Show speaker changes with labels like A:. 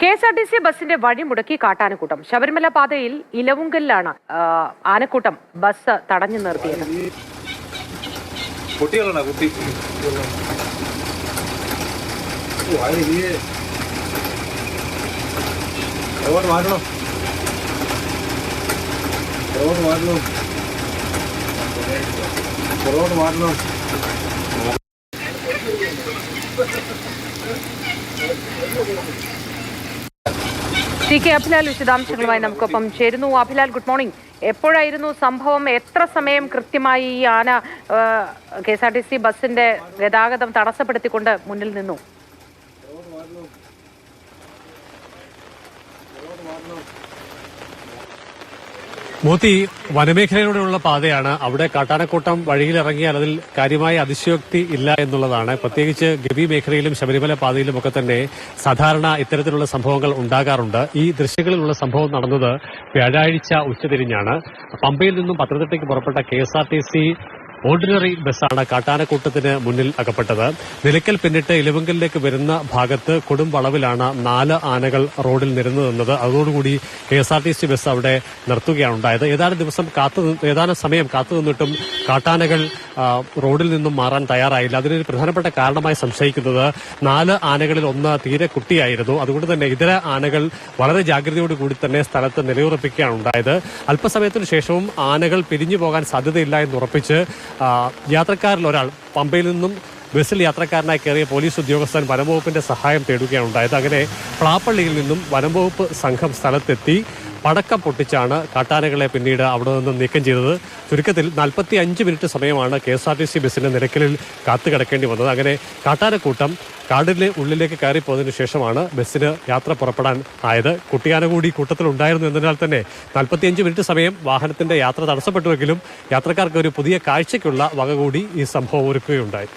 A: KSRTC ബസിന്റെ വഴിമുടക്കി കാട്ടാനക്കൂട്ടം. ശബരിമല പാതയിൽ ഇലവുങ്കലിലാണ് ആനക്കൂട്ടം bus തടഞ്ഞു നിർത്തിയത്. ടി കെ അഭിലാൽ വിശദാംശങ്ങളുമായി നമുക്കൊപ്പം ചേരുന്നു. Abhilal, good morning. എപ്പോഴായിരുന്നു സംഭവം? എത്ര സമയം കൃത്യമായി ഈ ആന കെ.എസ്.ആർ.ടി.സി ബസിന്റെ ഗതാഗതം തടസ്സപ്പെടുത്തിക്കൊണ്ട് മുന്നിൽ നിന്നു?
B: മോത്തി, വനമേഖലയിലൂടെയുള്ള പാതയാണ്. അവിടെ കാട്ടാനക്കൂട്ടം വഴിയിലിറങ്ങിയാൽ അതിൽ കാര്യമായ അതിശയോക്തി ഇല്ല എന്നുള്ളതാണ്. പ്രത്യേകിച്ച് ഗവി മേഖലയിലും ശബരിമല പാതയിലും ഒക്കെ തന്നെ സാധാരണ ഇത്തരത്തിലുള്ള സംഭവങ്ങൾ ഉണ്ടാകാറുണ്ട്. ഈ ദൃശ്യങ്ങളിലുള്ള സംഭവം നടന്നത് വ്യാഴാഴ്ച ഉച്ചതിരിഞ്ഞാണ്. പമ്പയിൽ നിന്നും പത്തനംതിട്ടയ്ക്ക് പുറപ്പെട്ട കെ.എസ്.ആർ.ടി.സി ഓർഡിനറി ബസ്സാണ് കാട്ടാനക്കൂട്ടത്തിന് മുന്നിൽ അകപ്പെട്ടത്. നിലയ്ക്കൽ പിന്നിട്ട് ഇലവുങ്കലിലേക്ക് വരുന്ന ഭാഗത്ത് കൊടും വളവിലാണ് 4 ആനകൾ റോഡിൽ നിരന്നതെന്നത്. അതോടുകൂടി കെ.എസ്.ആർ.ടി.സി ബസ് അവിടെ നിർത്തുകയാണ് ഉണ്ടായത്. ഏതാനും സമയം കാത്തുനിന്നിട്ടും കാട്ടാനകൾ റോഡിൽ നിന്നും മാറാൻ തയ്യാറായില്ല. അതിനൊരു പ്രധാനപ്പെട്ട കാരണമായി സംശയിക്കുന്നത് 4 ആനകളിൽ ഒന്ന് തീരെ കുട്ടിയായിരുന്നു. അതുകൊണ്ട് തന്നെ ഇതര ആനകൾ വളരെ ജാഗ്രതയോടുകൂടി തന്നെ സ്ഥലത്ത് നിലയുറപ്പിക്കുകയാണ് ഉണ്ടായത്. അല്പസമയത്തിന് ശേഷവും ആനകൾ പിരിഞ്ഞു പോകാൻ സാധ്യതയില്ല എന്നുറപ്പിച്ച് യാത്രക്കാരിൽ ഒരാൾ പമ്പയിൽ നിന്നും ബസ്സിൽ യാത്രക്കാരനായി കയറിയ പോലീസ് ഉദ്യോഗസ്ഥൻ വനംവകുപ്പിന്റെ സഹായം തേടുകയാണ് ഉണ്ടായത്. അങ്ങനെ പ്ലാപ്പള്ളിയിൽ നിന്നും വനംവകുപ്പ് സംഘം സ്ഥലത്തെത്തി പടക്കം പൊട്ടിച്ചാണ് കാട്ടാനകളെ പിന്നീട് അവിടെ നിന്ന് നീക്കം ചെയ്തത്. ചുരുക്കത്തിൽ 45 മിനിറ്റ് സമയമാണ് കെ.എസ്.ആർ.ടി.സി ബസ്സിന്റെ നിരക്കലിൽ കാത്തുകിടക്കേണ്ടി വന്നത്. അങ്ങനെ കാട്ടാനക്കൂട്ടം കാടിലെ ഉള്ളിലേക്ക് കയറിപ്പോയതിനു ശേഷമാണ് ബസ്സിന് യാത്ര പുറപ്പെടാൻ ആയത്. കുട്ടിയാന കൂടി കൂട്ടത്തിലുണ്ടായിരുന്നു എന്നതിനാൽ തന്നെ 45 മിനിറ്റ് സമയം വാഹനത്തിന്റെ യാത്ര തടസ്സപ്പെട്ടുവെങ്കിലും യാത്രക്കാർക്ക് ഒരു പുതിയ കാഴ്ചയ്ക്കുള്ള വക കൂടി ഈ സംഭവം ഒരുക്കുകയുണ്ടായി.